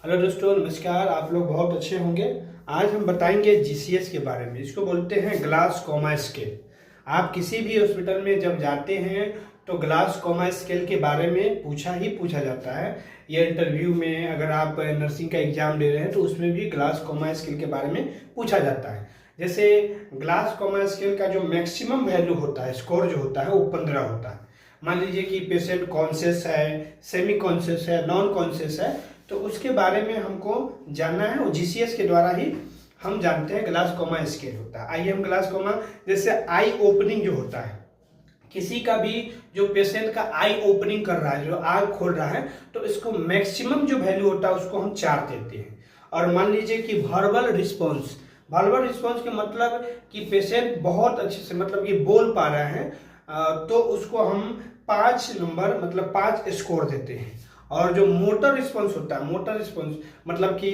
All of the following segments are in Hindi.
हेलो दोस्तों, नमस्कार। आप लोग बहुत अच्छे होंगे। आज हम बताएंगे जीसीएस के बारे में। इसको बोलते हैं ग्लास कोमा स्केल। आप किसी भी हॉस्पिटल में जब जाते हैं तो ग्लास कोमा स्केल के बारे में पूछा जाता है। ये इंटरव्यू में अगर आप नर्सिंग का एग्जाम दे रहे हैं तो उसमें भी ग्लास कोमा स्केल के बारे में पूछा जाता है। जैसे ग्लास कोमा स्केल का जो मैक्सिमम वैल्यू होता है, स्कोर जो होता है, वो 15 होता है। मान लीजिए कि पेशेंट कॉन्शियस है, सेमी कॉन्शियस है, नॉन कॉन्शियस है, तो उसके बारे में हमको जानना है। और जीसीएस के द्वारा ही हम जानते हैं ग्लास कोमा स्केल होता है। आइए हम ग्लास कोमा, जैसे आई ओपनिंग जो होता है, किसी का भी जो पेशेंट का आई ओपनिंग कर रहा है, जो आग खोल रहा है, तो इसको मैक्सिमम जो वैल्यू होता है उसको हम 4 देते हैं। और मान लीजिए कि वर्बल रिस्पॉन्स के मतलब कि पेशेंट बहुत अच्छे से मतलब ये बोल पा रहा है, तो उसको हम 5 नंबर मतलब 5 स्कोर देते हैं। और जो मोटर रिस्पॉन्स होता है, मोटर रिस्पॉन्स मतलब कि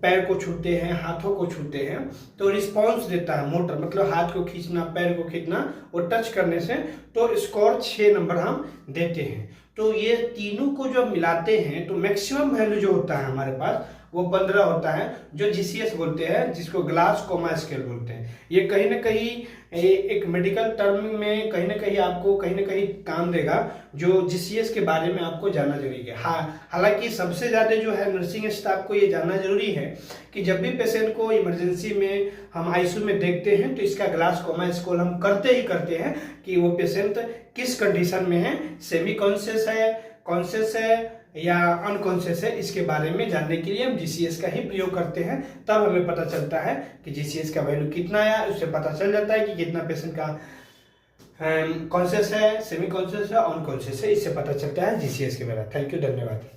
पैर को छूते हैं, हाथों को छूते हैं, तो रिस्पॉन्स देता है मोटर, मतलब हाथ को खींचना, पैर को खींचना और टच करने से, तो स्कोर 6 नंबर हम देते हैं। तो ये तीनों को जब मिलाते हैं तो मैक्सिमम वैल्यू जो होता है हमारे पास वो 15 होता है, जो जीसीएस बोलते हैं, जिसको ग्लास कोमा स्केल बोलते हैं। ये कहीं ना कहीं एक मेडिकल टर्म में कहीं ना कहीं आपको कहीं ना कहीं काम देगा, जो जीसीएस के बारे में आपको जानना जरूरी है। हाँ, हालांकि सबसे ज़्यादा जो है नर्सिंग स्टाफ को ये जानना जरूरी है कि जब भी पेशेंट को इमरजेंसी में हम आईसीयू में देखते हैं तो इसका ग्लास कोमा स्केल हम करते हैं कि वो पेशेंट किस कंडीशन में है, सेमी कॉन्शियस है, कॉन्शियस है या अनकॉन्शियस है। इसके बारे में जानने के लिए हम जीसीएस का ही प्रयोग करते हैं। तब हमें पता चलता है कि जीसीएस का वैल्यू कितना आया, उससे पता चल जाता है कि कितना पेशेंट का कॉन्शियस है, सेमी कॉन्शियस है, अनकॉन्शियस है। इससे पता चलता है जीसीएस के बारे में। थैंक यू, धन्यवाद।